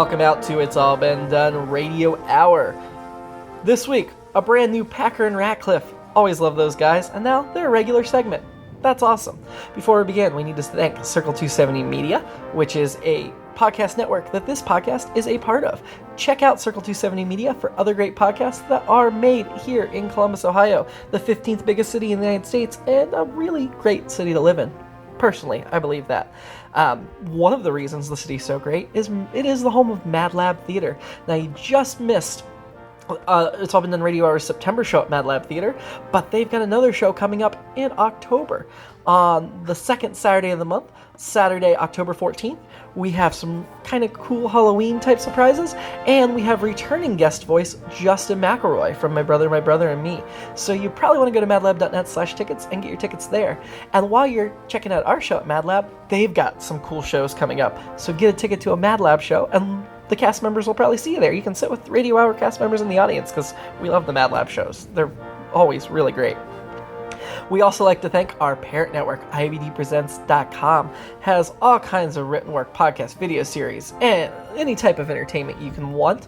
welcome out to It's All Been Done Radio Hour. This week, a brand new Packer and Ratcliff. Always love those guys, and now they're a regular segment. That's awesome. Before we begin, we need to thank Circle 270 Media, which is a podcast network that this podcast is a part of. Check out Circle 270 Media for other great podcasts that are made here in Columbus, Ohio, the 15th biggest city in the United States, and a really great city to live in. Personally, I believe that. One of the reasons the city's so great is it is the home of MadLab Theater. Now, you just missed It's All Been Done Radio Hour's September show at MadLab Theater, but they've got another show coming up in October. On the second Saturday of the month, Saturday, October 14th, we have some kind of cool Halloween type surprises, and we have returning guest voice Justin McElroy from My Brother, and Me. So you probably want to go to madlab.net/tickets and get your tickets there. And while you're checking out our show at MadLab, they've got some cool shows coming up. So get a ticket to a MadLab show, and the cast members will probably see you there. You can sit with Radio Hour cast members in the audience, because we love the MadLab shows. They're always really great. We also like to thank our parent network, IABDpresents.com. Has all kinds of written work, podcasts, video series, and any type of entertainment you can want.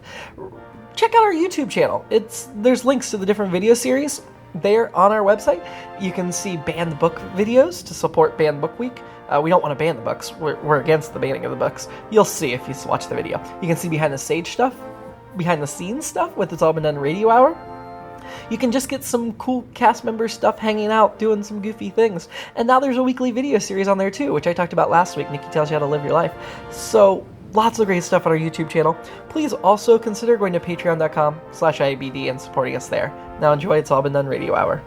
Check out our YouTube channel. There's links to the different video series there on our website. You can see banned book videos to support Banned Book Week. We don't want to ban the books. We're against the banning of the books. You'll see if you watch the video. You can see behind the scenes stuff with It's All Been Done Radio Hour. You can just get some cool cast member stuff hanging out, doing some goofy things. And now there's a weekly video series on there too, which I talked about last week. Nikki tells you how to live your life. So lots of great stuff on our YouTube channel. Please also consider going to patreon.com/IABD and supporting us there. Now enjoy It's All Been Done Radio Hour.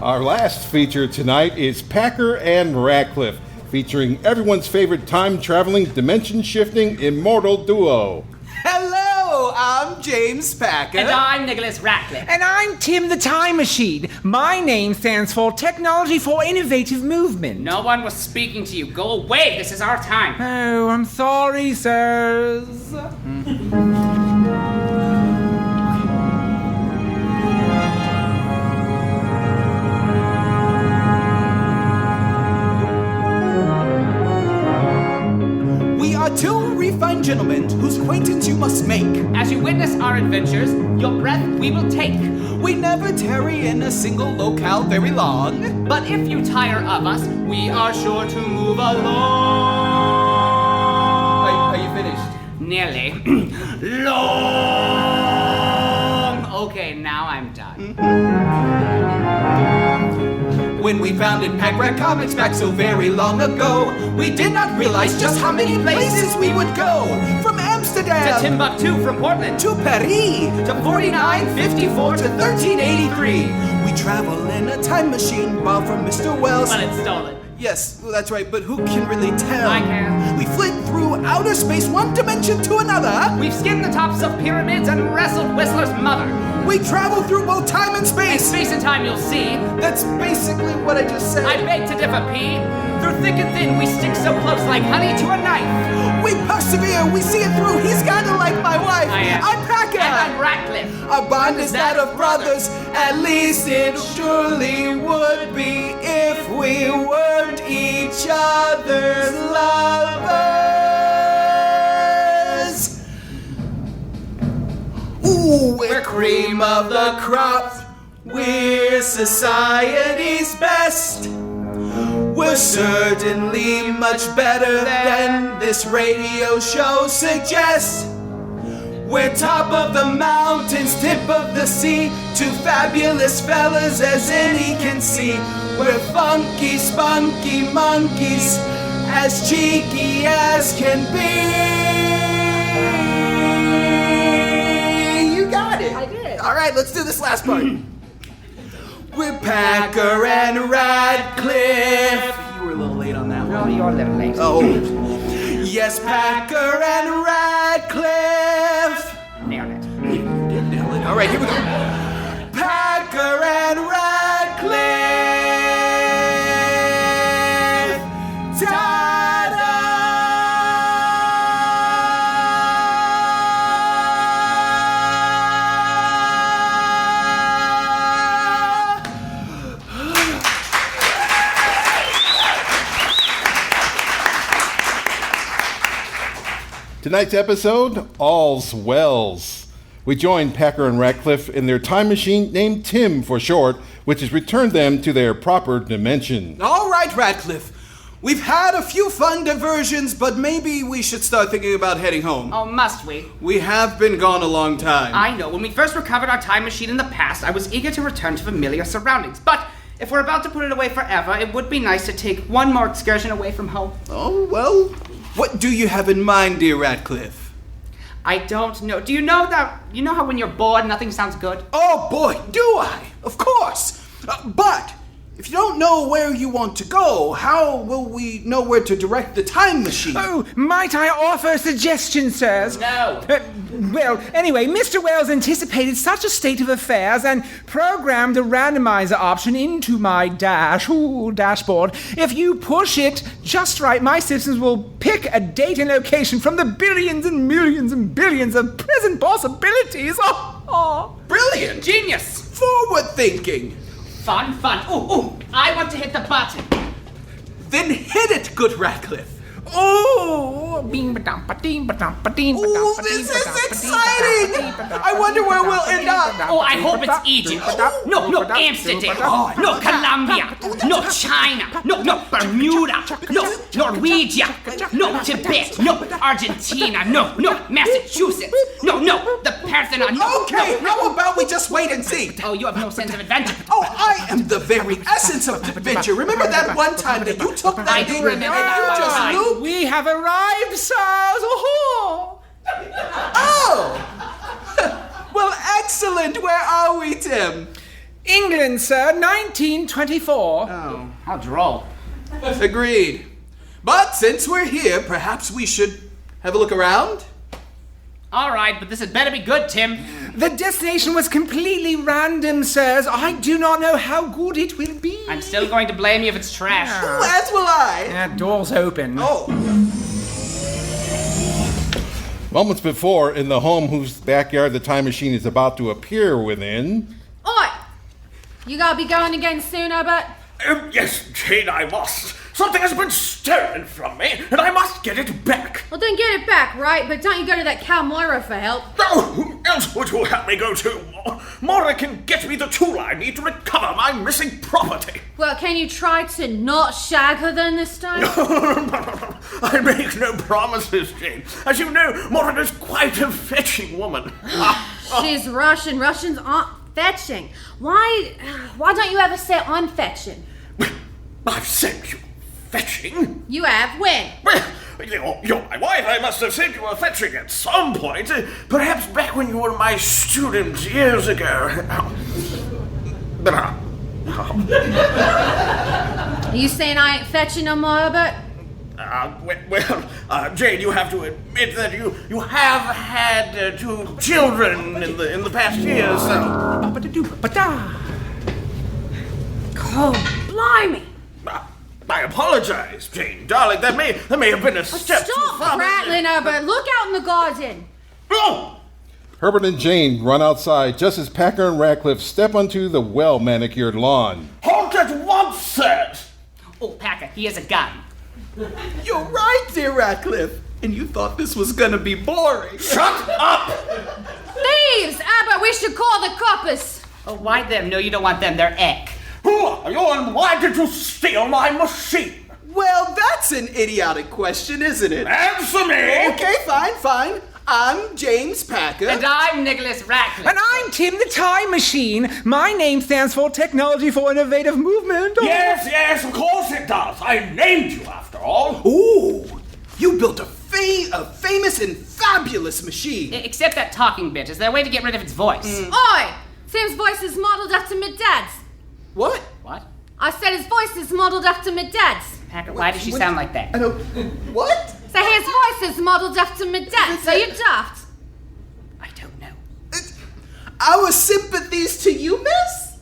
Our last feature tonight is Packer and Ratcliff, featuring everyone's favorite time-traveling, dimension-shifting, immortal duo. Hello, I'm James Packer. And I'm Nicholas Ratcliff. And I'm Tim the Time Machine. My name stands for Technology for Innovative Movement. No one was speaking to you. Go away. This is our time. Oh, I'm sorry, sirs. Two refined gentlemen whose acquaintance you must make. As you witness our adventures, your breath we will take. We never tarry in a single locale very long. But if you tire of us, we are sure to move along. Are you finished? Nearly. Long. Okay, now I'm done. When we founded Pack Rat Comics back so very long ago, we did not realize just how many places we would go. From Amsterdam to Timbuktu, from Portland to Paris to 4954 to 1383. We travel in a time machine borrowed from Mr. Wells. But it's stolen. Yes, well, that's right, but who can really tell? I can. We flit through outer space, one dimension to another. We've skimmed the tops of pyramids and wrestled Whistler's mother. We travel through both time and space. And space and time, you'll see. That's basically what I just said. I beg to differ, P. Through thick and thin, we stick so close like honey to a knife. We persevere, we see it through. He's kinda like my wife. I'm Packer. And I'm Ratcliff. Our bond is that of brothers. At least it surely would be if we weren't each other's lovers. Ooh, we're cream of the crop. We're society's best. We're certainly much better than this radio show suggests. We're top of the mountains, tip of the sea, two fabulous fellas as any can see. We're funky, spunky monkeys, as cheeky as can be. You got it. I did. All right, let's do this last part. We're Packer and Ratcliff. You were a little late on that one. No, you're a little late. Oh. Yes, Packer and Ratcliff. Nailed it. You did nail it. All right, here we go. Packer and Ratcliff. Ta-da! Tonight's episode, All's Wells. We join Packer and Ratcliff in their time machine named Tim for short, which has returned them to their proper dimension. All right, Ratcliff. We've had a few fun diversions, but maybe we should start thinking about heading home. Oh, must we? We have been gone a long time. I know. When we first recovered our time machine in the past, I was eager to return to familiar surroundings. But if we're about to put it away forever, it would be nice to take one more excursion away from home. Oh, well, what do you have in mind, dear Ratcliff? I don't know. Do you know how when you're bored, nothing sounds good? Oh, boy, do I? Of course. But if you don't know where you want to go, how will we know where to direct the time machine? Oh, might I offer a suggestion, sirs? No. Well, anyway, Mr. Wells anticipated such a state of affairs and programmed a randomizer option into my dashboard. If you push it just right, my systems will pick a date and location from the billions and millions and billions of present possibilities. Oh. Brilliant! Genius! Forward thinking! Fun. Ooh, I want to hit the button. Then hit it, good Ratcliff. Oh, this is exciting! I wonder where we'll end up. Oh, I hope it's Egypt. No, Amsterdam. No, Colombia. No, China. No, Bermuda. No, Norwegia. No, Tibet. No, Argentina. No, Massachusetts. No, the Parthenon. No. Okay, how about we just wait and see? Oh, you have no sense of adventure. Oh, I am the very essence of adventure. Remember that one time that you took that thing and you just looped? We have arrived, sirs. Oh! Well, excellent. Where are we, Tim? England, sir, 1924. Oh, how droll. Agreed. But since we're here, perhaps we should have a look around? All right, but this had better be good, Tim. The destination was completely random, sirs. I do not know how good it will be. I'm still going to blame you if it's trash. Oh, as will I. That door's open. Oh. Moments before, in the home whose backyard the time machine is about to appear within. Oi! You gotta be going again soon, Albert? Yes, Jane, I must. Something has been stolen from me, and I must get it back. Well, then get it back, right? But don't you go to that cow Moira for help. Oh, who else would you have me go to? Moira can get me the tool I need to recover my missing property. Well, can you try to not shag her then this time? I make no promises, Jane. As you know, Moira is quite a fetching woman. She's Russian. Russians aren't fetching. Why don't you ever say I'm fetching? I've said you fetching? You have? When? Well, you're my wife. I must have said you were fetching at some point. Perhaps back when you were my student years ago. Are you saying I ain't fetching no more, Albert? Jane, you have to admit that you have had 2 children in the past year, so. Oh, blimey! I apologize, Jane, darling. That may have been a step too far. Stop prattling, Albert. Look out in the garden. Oh! Herbert and Jane run outside just as Packer and Ratcliff step onto the well-manicured lawn. Halt at once, sirs! Oh, Packer, he has a gun. You're right, dear Ratcliff. And you thought this was gonna be boring. Shut up! Thieves! Albert, we should call the coppers. Oh, why them? No, you don't want them. They're Eck. Who are you and why did you steal my machine? Well, that's an idiotic question, isn't it? Answer me! Okay, fine. I'm James Packer. And I'm Nicholas Ratcliff. And I'm Tim the Time Machine. My name stands for Technology for Innovative Movement. Yes, of course it does. I named you after all. Ooh, you built a famous and fabulous machine. Except that talking bit. Is there a way to get rid of its voice? Oi! Tim's voice is modelled after my dad's. What? What? I said his voice is modelled after my dad's. Packer, why does she sound like that? I don't... What? So his voice is modelled after my dad's. So you're daft. I don't know. Our sympathies to you, miss?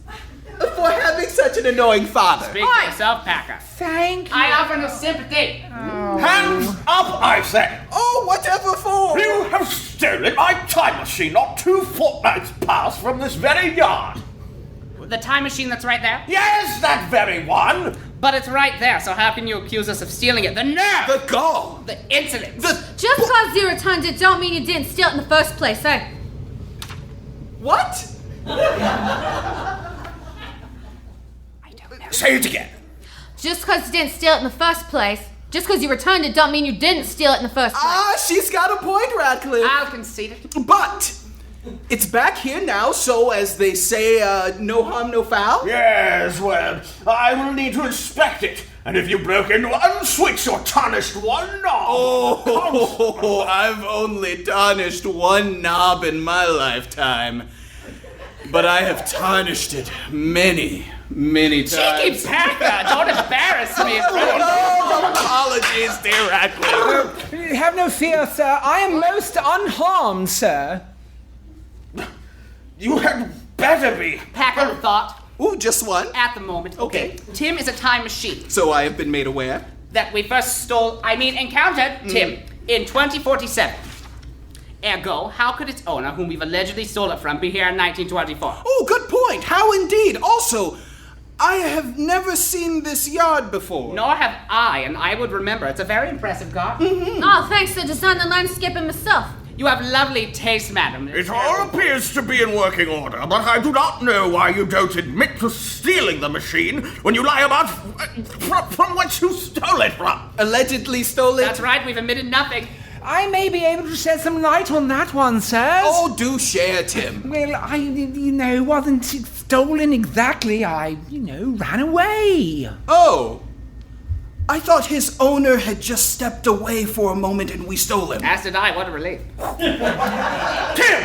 For having such an annoying father. Speak for yourself, Packer. Thank you. I offer no sympathy. Hands up, I say! Oh, whatever for? You have stolen my time machine not 2 fortnights past from this very yard. The time machine that's right there? Yes, that very one! But it's right there, so how can you accuse us of stealing it? The nerve! The gall! The insolence! Just because you returned it don't mean you didn't steal it in the first place, eh? What? Say it again. Just because you didn't steal it in the first place, just because you returned it don't mean you didn't steal it in the first place. She's got a point, Ratcliff. I'll concede it. But it's back here now, so as they say, no harm, no foul? Yes, well, I will need to inspect it. And if you broke in one switch or tarnished one knob... Oh, I've only tarnished one knob in my lifetime. But I have tarnished it many times. Cheeky Packer, don't embarrass me. Oh, apologies, dear Ratcliff. Have no fear, sir. I am most unharmed, sir. You had better be. Packer thought, Ooh, just one. at the moment, Okay. Tim is a time machine So I have been made aware. that we first encountered Tim in 2047. Ergo, how could its owner, whom we've allegedly stole it from, be here in 1924? Oh, good point. How indeed. Also, I have never seen this yard before. Nor have I, and I would remember. It's a very impressive garden. Oh, thanks to design the landscape and myself. You have lovely taste, madam. It all appears to be in working order, but I do not know why you don't admit to stealing the machine when you lie about from whence you stole it from. Allegedly stole it? That's right, we've admitted nothing. I may be able to shed some light on that one, sir. Oh, do share, Tim. Well, I, wasn't stolen exactly. I, ran away. Oh. I thought his owner had just stepped away for a moment and we stole him. As did I, what a relief. Tim!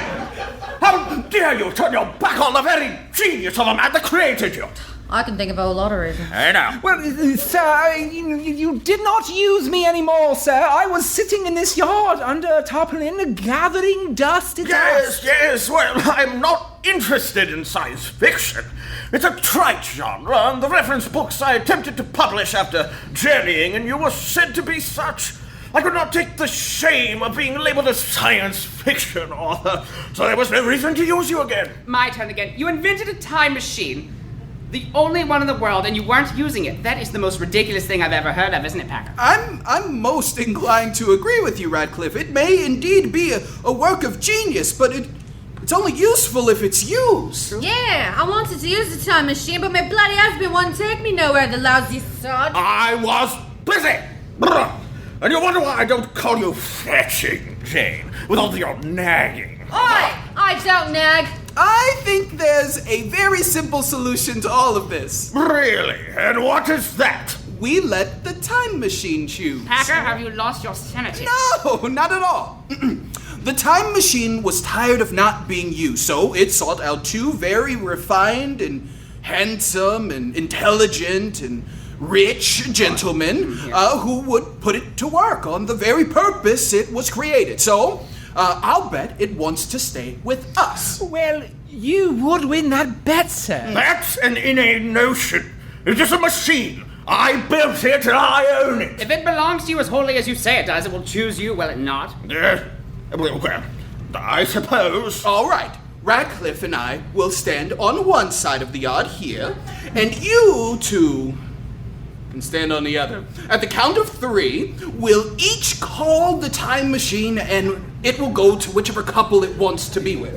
How dare you turn your back on the very genius of a man that created you? I can think of a whole lot of reasons. I know. Well, sir, you did not use me anymore, sir. I was sitting in this yard under a tarpaulin gathering dust. Yes, well, I'm not interested in science fiction. It's a trite genre, and the reference books I attempted to publish after journeying, and you were said to be such. I could not take the shame of being labeled a science fiction author, so there was no reason to use you again. My turn again. You invented a time machine. The only one in the world, and you weren't using it. That is the most ridiculous thing I've ever heard of, isn't it, Packer? I'm most inclined to agree with you, Ratcliff. It may indeed be a work of genius, but it's only useful if it's used. Yeah, I wanted to use the time machine, but my bloody husband wouldn't take me nowhere, the lousy sod. I was busy! Brr. And you wonder why I don't call you fetching, Jane, with all your nagging. I don't nag. I think there's a very simple solution to all of this. Really? And what is that? We let the time machine choose. Packer, have you lost your sanity? No, not at all. The time machine was tired of not being used, so it sought out two very refined and handsome and intelligent and rich gentlemen who would put it to work on the very purpose it was created. So, I'll bet it wants to stay with us. Well, you would win that bet, sir. That's an inane notion. It is a machine. I built it and I own it. If it belongs to you as wholly as you say it does, it will choose you, will it not? Well, I suppose. All right. Ratcliff and I will stand on one side of the yard here, and you two can stand on the other. At the count of 3, we'll each call the time machine, and it will go to whichever couple it wants to be with.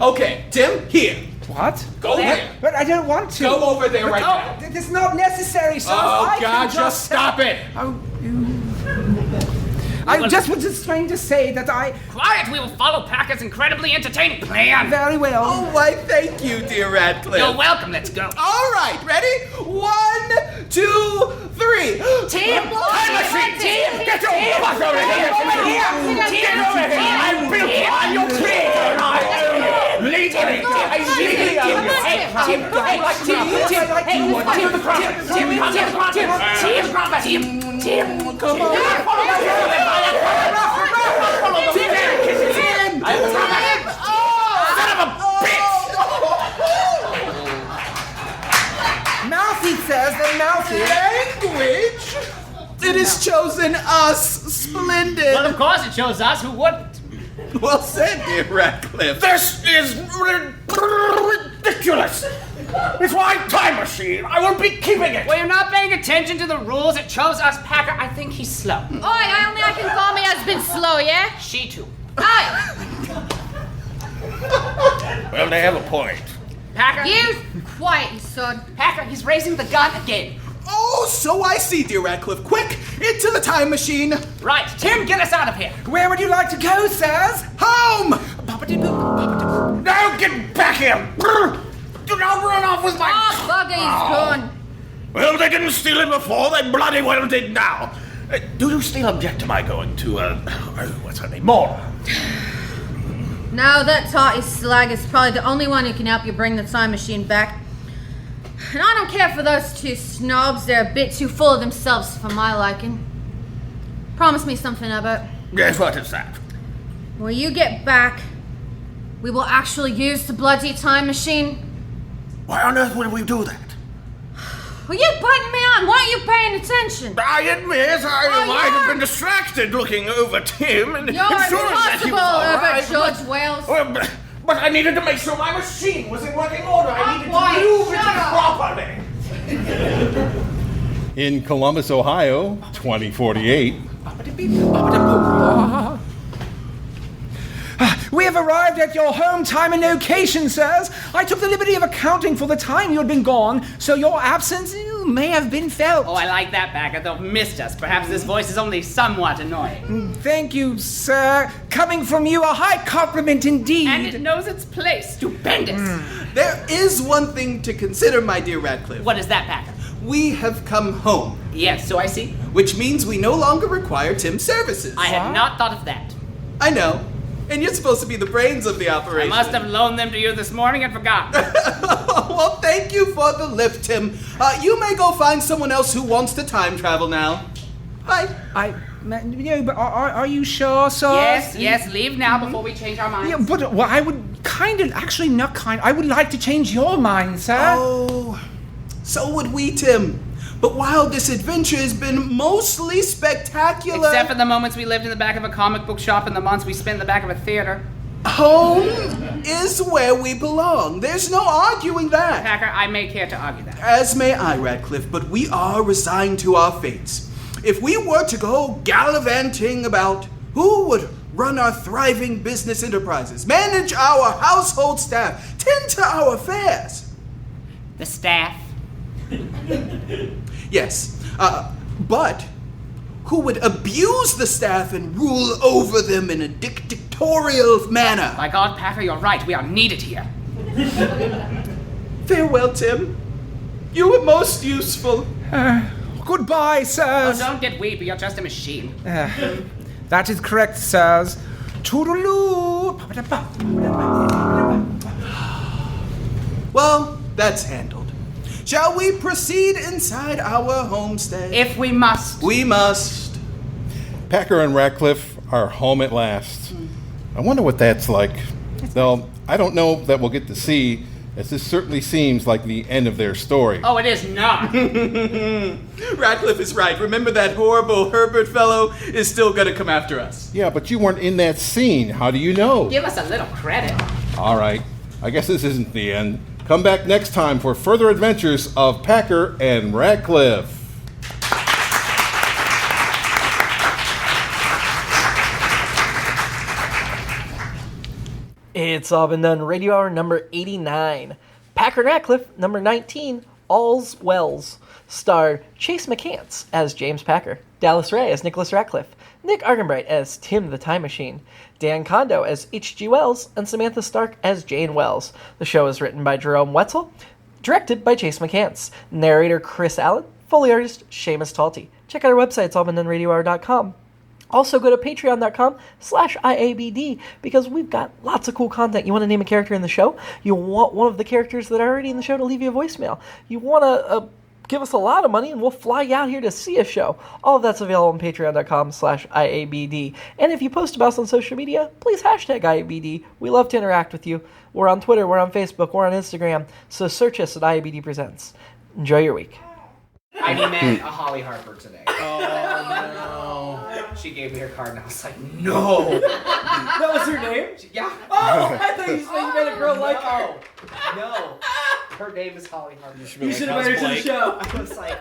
Okay, Tim, here. What? Go there. But I don't want to. Go over there right now. It's not necessary, sir. Oh, I God, can just stop it. I just was just trying to say that I... Quiet! We will follow Packer's incredibly entertaining plan. Very well. Oh, why, thank you, dear Ratcliff. You're welcome. Let's go. All right, ready? 1, 2, 3. Tim! Time machine! Get your butt over here! Get over here! I built it! I'm your creator and I own it! Leave it! Tim, come on. Mousy says that Mousy... Language? It has chosen us. Splendid. Well, of course it shows us. Who wouldn't? Well said, dear Ratcliff. This is ridiculous! ridiculous! It's my time machine! I will be keeping it! Well, you're not paying attention to the rules. It chose us, Packer. I think he's slow. Oi, I can call me husband slow, yeah? She too. Oi! Well, they have a point. Packer. You quiet, you son. Packer, he's raising the gun again. Oh, so I see, dear Ratcliff. Quick, into the time machine. Right, Tim, get us out of here. Where would you like to go, sirs? Home! Now get back here! Do not run off with my... Oh, bugger, he's gone. Well, they didn't steal it before, they bloody well did now. Do you still object to my going to, what's her name? Mora? No, that Talty slag is probably the only one who can help you bring the time machine back. And I don't care for those two snobs. They're a bit too full of themselves for my liking. Promise me something, Abbott. Yes, what is that? When you get back, we will actually use the bloody time machine. Why on earth would we do that? Well, you biting me on. Why aren't you paying attention? I admit I might have been distracted looking over Tim and You're ensuring that he was impossible, all right, Herbert George Wales. Well, but I needed to make sure my machine was in working order. I needed quiet, to move it properly. In Columbus, Ohio, 2048. We have arrived at your home time and location, sirs. I took the liberty of accounting for the time you had been gone, so your absence may have been felt. Oh, I like that, Packer, though missed us. Perhaps this voice is only somewhat annoying. Thank you, sir. Coming from you, a high compliment indeed. And it knows its place. Stupendous. There is one thing to consider, my dear Ratcliff. What is that, Packer? We have come home, Yes, so I see. which means we no longer requir Tim's services. I had not thought of that. I know. And you're supposed to be the brains of the I operation. must have loaned them to you this morning and forgotten. Well, thank you for the lift, Tim. You may go find someone else who wants to time travel now. Bye. But are you sure, sir? Yes, leave now before we change our minds. Yeah, but I would I would like to change your mind, sir. Oh, so would we, Tim. But while this adventure has been mostly spectacular... Except for the moments we lived in the back of a comic book shop and the months we spent in the back of a theater. Home is where we belong. There's no arguing that. Packer, I may care to argue that. As may I, Ratcliff, but we are resigned to our fates. If we were to go gallivanting about, who would run our thriving business enterprises, manage our household staff, tend to our affairs? The staff. Yes, but who would abuse the staff and rule over them in a dictatorial manner? By God, Packer, you're right. We are needed here. Farewell, Tim. You were most useful. Goodbye, Oh, sirs. don't get weepy. You're just a machine. That is correct, sirs. Toodaloo. Well, that's handled. Shall we proceed inside our homestead? If we must. We must. Packer and Ratcliff are home at last. I wonder what that's like. Though I don't know that we'll get to see, as this certainly seems like the end of their story. Oh, it is not. Ratcliff is right. Remember that horrible Herbert fellow is still gonna come after us. Yeah, but you weren't in that scene. How do you know? Give us a little credit. All right. I guess this isn't the end. Come back next time for further adventures of Packer and Ratcliff. It's all been done. Radio Hour number 89. Packer and Ratcliff number 19. All's Wells. Starred Chase McCants as James Packer, Dallas Ray as Nicholas Ratcliff, Nick Arganbright as Tim the Time Machine, Dan Condo as H.G. Wells, and Samantha Stark as Jane Wells. The show is written by Jerome Wetzel, directed by Chase McCants, narrator Chris Allen, Foley artist Seamus Talty. Check out our website, it's allbeendoneradiohour.com. Also go to patreon.com/IABD because we've got lots of cool content. You want to name a character in the show? You want one of the characters that are already in the show to leave you a voicemail? You want to give us a lot of money and we'll fly you out here to see a show. All of that's available on patreon.com/IABD. And if you post about us on social media, please hashtag IABD. We love to interact with you. We're on Twitter, we're on Facebook, we're on Instagram. So search us at IABD Presents. Enjoy your week. I met a Holly Harper today. Oh, no. She gave me her card and I was like, no. That was her name? Yeah. Oh, I thought you said you made a girl like her. No. Her name is Holly Harper. You should have made her to the show. I was like,